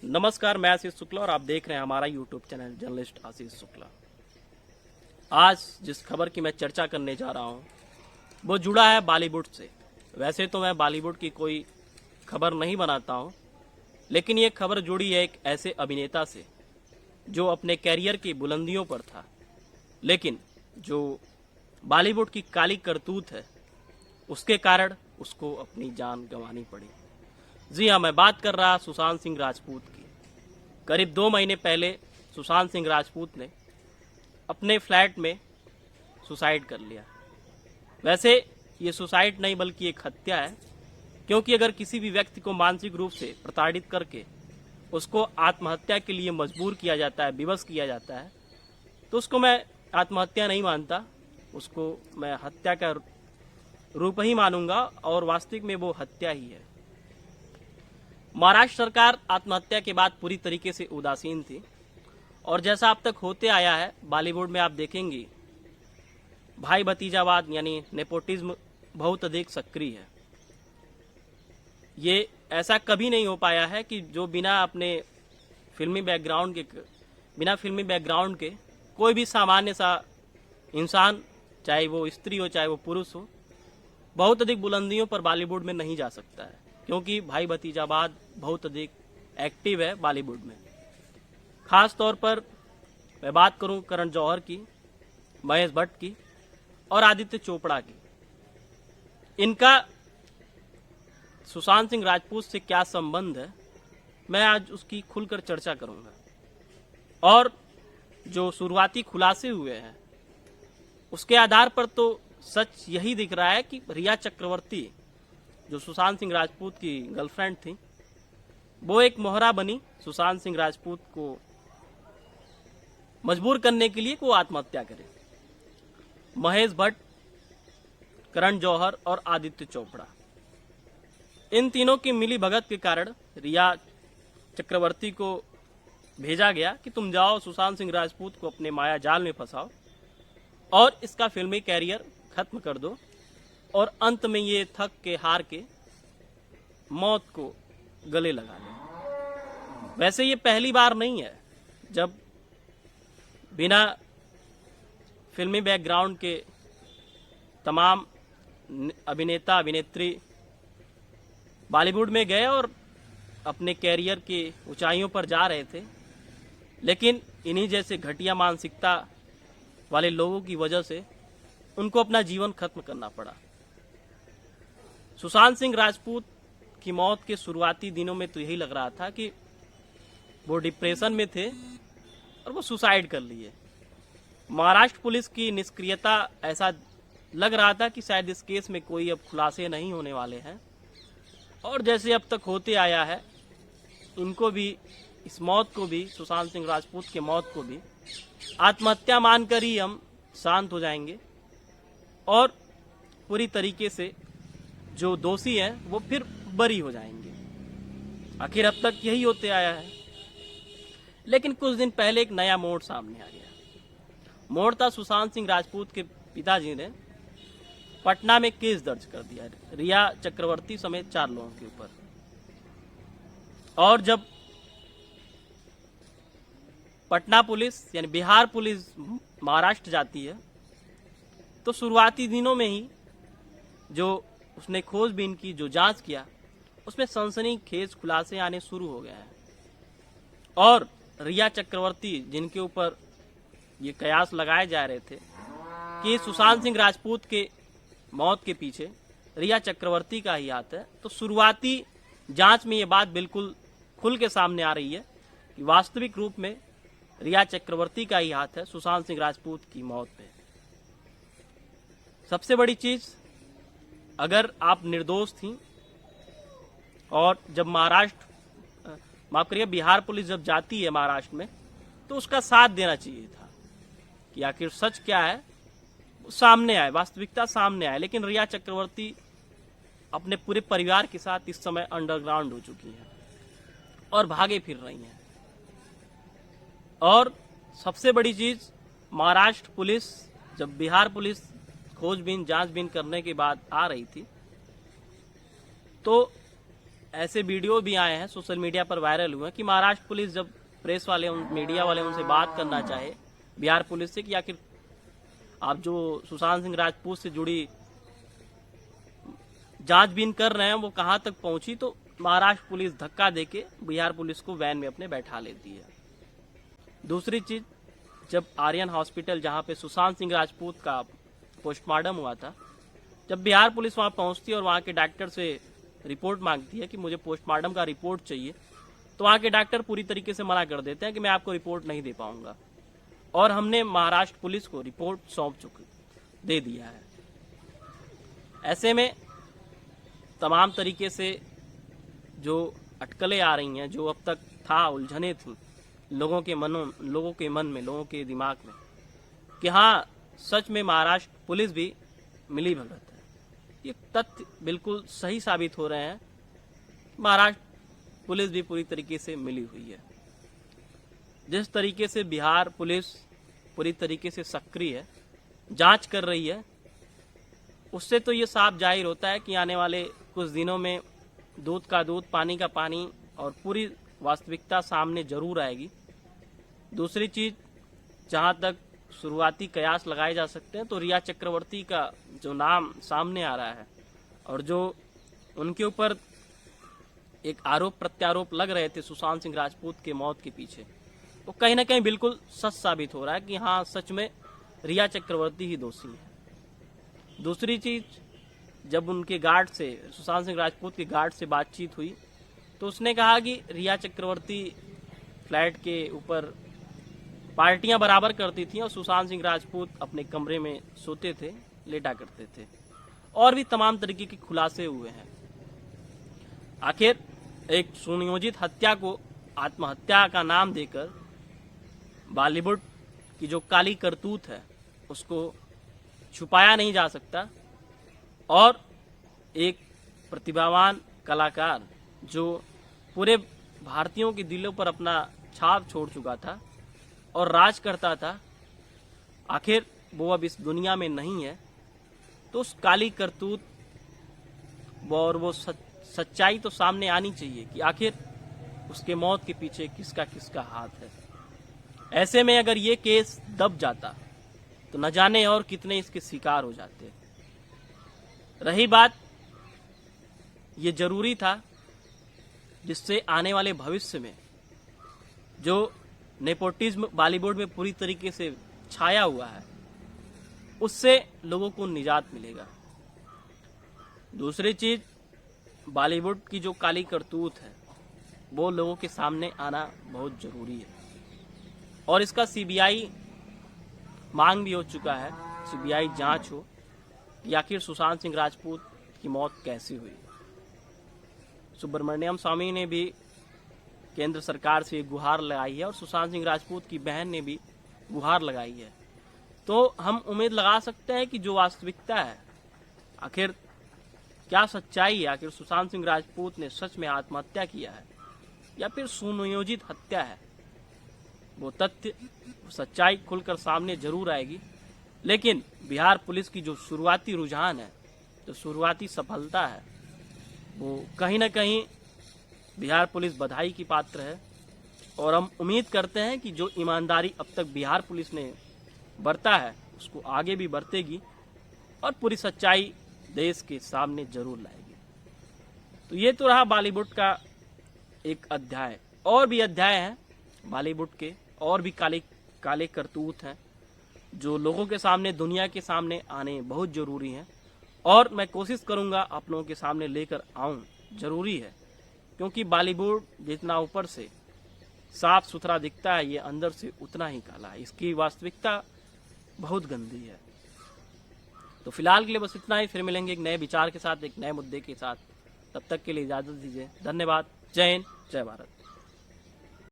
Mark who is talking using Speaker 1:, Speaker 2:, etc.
Speaker 1: नमस्कार, मैं आशीष शुक्ला और आप देख रहे हैं हमारा YouTube channel journalist Ashish Shukla. आज जिस खबर की मैं चर्चा करने जा रहा हूं वो जुड़ा है बॉलीवुड से। वैसे तो मैं बॉलीवुड की कोई खबर नहीं बनाता हूं, लेकिन ये खबर जुड़ी है एक ऐसे अभिनेता से जो अपने कैरियर की बुलंदियों पर था, लेकिन जो बॉलीवुड की काली करतूत है उसके कारण उसको अपनी जान गंवानी पड़ी। जी हाँ, मैं बात कर रहा सुशांत सिंह राजपूत की। करीब 2 महीने पहले सुशांत सिंह राजपूत ने अपने फ्लैट में सुसाइड कर लिया। वैसे ये सुसाइड नहीं बल्कि एक हत्या है, क्योंकि अगर किसी भी व्यक्ति को मानसिक रूप से प्रताड़ित करके उसको आत्महत्या के लिए मजबूर किया जाता है, विवश किया जाता है, तो उसको मैं आत्महत्या नहीं मानता, उसको मैं हत्या का रूप ही मानूंगा और वास्तविक में वो हत्या ही है। महाराष्ट्र सरकार आत्महत्या के बाद पूरी तरीके से उदासीन थी और जैसा अब तक होते आया है बॉलीवुड में आप देखेंगे भाई भतीजावाद यानी नेपोटिज्म बहुत अधिक सक्रिय है। ये ऐसा कभी नहीं हो पाया है कि जो बिना फिल्मी बैकग्राउंड के कोई भी सामान्य सा इंसान, चाहे वो स्त्री हो चाहे वो पुरुष हो, बहुत अधिक बुलंदियों पर बॉलीवुड में नहीं जा सकता है, क्योंकि भाई भतीजावाद बहुत अधिक एक्टिव है बॉलीवुड में। खास तौर पर मैं बात करूं करण जौहर की, महेश भट्ट की और आदित्य चोपड़ा की। इनका सुशांत सिंह राजपूत से क्या संबंध है, मैं आज उसकी खुलकर चर्चा करूंगा। और जो शुरुआती खुलासे हुए हैं उसके आधार पर तो सच यही दिख रहा है कि रिया चक्रवर्ती, जो सुशांत सिंह राजपूत की गर्लफ्रेंड थी, वो एक मोहरा बनी सुशांत सिंह राजपूत को मजबूर करने के लिए कि वो आत्महत्या करे। महेश भट्ट, करण जौहर और आदित्य चोपड़ा, इन तीनों की मिली भगत के कारण रिया चक्रवर्ती को भेजा गया कि तुम जाओ सुशांत सिंह राजपूत को अपने माया जाल में फंसाओ और इसका फिल्मी कैरियर खत्म कर दो और अंत में ये थक के हार के मौत को गले लगा ले। वैसे ये पहली बार नहीं है जब बिना फिल्मी बैकग्राउंड के तमाम अभिनेता अभिनेत्री बॉलीवुड में गए और अपने कैरियर की ऊंचाइयों पर जा रहे थे, लेकिन इन्हीं जैसे घटिया मानसिकता वाले लोगों की वजह से उनको अपना जीवन खत्म करना पड़ा। सुशांत सिंह राजपूत की मौत के शुरुआती दिनों में तो यही लग रहा था कि वो डिप्रेशन में थे और वो सुसाइड कर लिए। महाराष्ट्र पुलिस की निष्क्रियता, ऐसा लग रहा था कि शायद इस केस में कोई अब खुलासे नहीं होने वाले हैं, और जैसे अब तक होते आया है इनको भी, इस मौत को भी, सुशांत सिंह राजपूत की मौत को भी आत्महत्या मानकर ही हम शांत हो जाएंगे और पूरी तरीके से जो दोषी हैं वो फिर बरी हो जाएंगे। आखिर अब तक यही होते आया है। लेकिन कुछ दिन पहले एक नया मोड़ सामने आ गया। मोड़ था सुशांत सिंह राजपूत के पिताजी ने पटना में केस दर्ज कर दिया रिया चक्रवर्ती समेत 4 लोगों के ऊपर। और जब पटना पुलिस यानी बिहार पुलिस महाराष्ट्र जाती है तो शुरुआती दिनों में ही जो उसने खोजबीन की, जो जांच किया, उसमें सनसनीखेज खुलासे आने शुरू हो गए हैं। और रिया चक्रवर्ती, जिनके ऊपर ये कयास लगाए जा रहे थे कि सुशांत सिंह राजपूत के मौत के पीछे रिया चक्रवर्ती का ही हाथ है, तो शुरुआती जांच में ये बात बिल्कुल खुल के सामने आ रही है कि वास्तविक रूप में रिया चक्रवर्ती का ही हाथ है सुशांत सिंह राजपूत की मौत पे। सबसे बड़ी चीज, अगर आप निर्दोष थी और जब बिहार पुलिस जब जाती है महाराष्ट्र में, तो उसका साथ देना चाहिए था कि आखिर सच क्या है सामने आए, वास्तविकता सामने आए। लेकिन रिया चक्रवर्ती अपने पूरे परिवार के साथ इस समय अंडरग्राउंड हो चुकी हैं और भागे फिर रही हैं। और सबसे बड़ी चीज, महाराष्ट्र पुलिस जब बिहार पुलिस खोजबीन जांचबीन करने के बाद आ रही थी, तो ऐसे वीडियो भी आए हैं, सोशल मीडिया पर वायरल हुए हैं कि महाराष्ट्र पुलिस जब प्रेस वाले मीडिया वाले उनसे बात करना चाहे बिहार पुलिस से कि आखिर आप जो सुशांत सिंह राजपूत से जुड़ी जांचबीन कर रहे हैं वो कहां तक पहुंची, तो महाराष्ट्र पुलिस धक्का देके बिहार पुलिस को वैन में अपने बैठा लेती है। दूसरी चीज, जब आर्यन हॉस्पिटल जहां पे सुशांत सिंह राजपूत का पोस्टमार्टम हुआ था, जब बिहार पुलिस वहां पहुंचती है और वहां के डॉक्टर से रिपोर्ट मांगती है कि मुझे पोस्टमार्टम का रिपोर्ट चाहिए, तो वहां के डॉक्टर पूरी तरीके से मना कर देते हैं कि मैं आपको रिपोर्ट नहीं दे पाऊंगा। और हमने महाराष्ट्र पुलिस को रिपोर्ट दे दिया है। ऐसे में तमाम तरीके से जो अटकलें आ रही हैं, जो अब तक था उलझने थी लोगों के मन में, लोगों के दिमाग में, कि हाँ सच में महाराष्ट्र पुलिस भी मिली भगत है, ये तथ्य बिल्कुल सही साबित हो रहे हैं। महाराष्ट्र पुलिस भी पूरी तरीके से मिली हुई है। जिस तरीके से बिहार पुलिस पूरी तरीके से सक्रिय है, जांच कर रही है, उससे तो ये साफ जाहिर होता है कि आने वाले कुछ दिनों में दूध का दूध, पानी का पानी और पूरी वास्तविकता सामने जरूर आएगी। दूसरी चीज, जहां तक शुरुआती कयास लगाए जा सकते हैं, तो रिया चक्रवर्ती का जो नाम सामने आ रहा है और जो उनके ऊपर एक आरोप प्रत्यारोप लग रहे थे सुशांत सिंह राजपूत के मौत के पीछे, वो कहीं ना कहीं बिल्कुल सच साबित हो रहा है कि हाँ सच में रिया चक्रवर्ती ही दोषी है। दूसरी चीज, जब उनके गार्ड से, सुशांत सिंह राजपूत के गार्ड से बातचीत हुई, तो उसने कहा कि रिया चक्रवर्ती फ्लैट के ऊपर पार्टियां बराबर करती थी और सुशांत सिंह राजपूत अपने कमरे में सोते थे, लेटा करते थे। और भी तमाम तरीके के खुलासे हुए हैं। आखिर एक सुनियोजित हत्या को आत्महत्या का नाम देकर बॉलीवुड की जो काली करतूत है उसको छुपाया नहीं जा सकता। और एक प्रतिभावान कलाकार जो पूरे भारतीयों के दिलों पर अपना छाप छोड़ चुका था और राज करता था, आखिर वो अब इस दुनिया में नहीं है, तो उस काली करतूत और वो सच्चाई तो सामने आनी चाहिए कि आखिर उसके मौत के पीछे किसका किसका हाथ है। ऐसे में अगर ये केस दब जाता तो न जाने और कितने इसके शिकार हो जाते। रही बात, ये जरूरी था जिससे आने वाले भविष्य में जो नेपोटिज्म बॉलीवुड में पूरी तरीके से छाया हुआ है उससे लोगों को निजात मिलेगा। दूसरी चीज, बॉलीवुड की जो काली करतूत है वो लोगों के सामने आना बहुत जरूरी है और इसका सीबीआई मांग भी हो चुका है, सीबीआई जांच हो कि आखिर सुशांत सिंह राजपूत की मौत कैसे हुई। सुब्रमण्यम स्वामी ने भी केंद्र सरकार से गुहार लगाई है और सुशांत सिंह राजपूत की बहन ने भी गुहार लगाई है। तो हम उम्मीद लगा सकते हैं कि जो वास्तविकता है, आखिर क्या सच्चाई है, आखिर सुशांत सिंह राजपूत ने सच में आत्महत्या किया है या फिर सुनियोजित हत्या है, वो तथ्य, सच्चाई खुलकर सामने जरूर आएगी। लेकिन बिहार पुलिस की जो शुरुआती रुझान है, जो शुरुआती सफलता है, वो कहीं ना कहीं बिहार पुलिस बधाई की पात्र है और हम उम्मीद करते हैं कि जो ईमानदारी अब तक बिहार पुलिस ने बरता है उसको आगे भी बरतेगी और पूरी सच्चाई देश के सामने जरूर लाएगी। तो ये तो रहा बॉलीवुड का एक अध्याय। और भी अध्याय हैं बॉलीवुड के, और भी काले करतूत हैं जो लोगों के सामने, दुनिया के सामने आने बहुत जरूरी हैं और मैं कोशिश करूंगा आप लोगों के सामने लेकर आऊं। जरूरी है क्योंकि बॉलीवुड जितना ऊपर से साफ सुथरा दिखता है, ये अंदर से उतना ही काला है। इसकी वास्तविकता बहुत गंदी है। तो फिलहाल के लिए बस इतना ही। फिर मिलेंगे एक नए विचार के साथ, एक नए मुद्दे के साथ। तब तक के लिए इजाजत दीजिए। धन्यवाद। जय हिंद, जय भारत।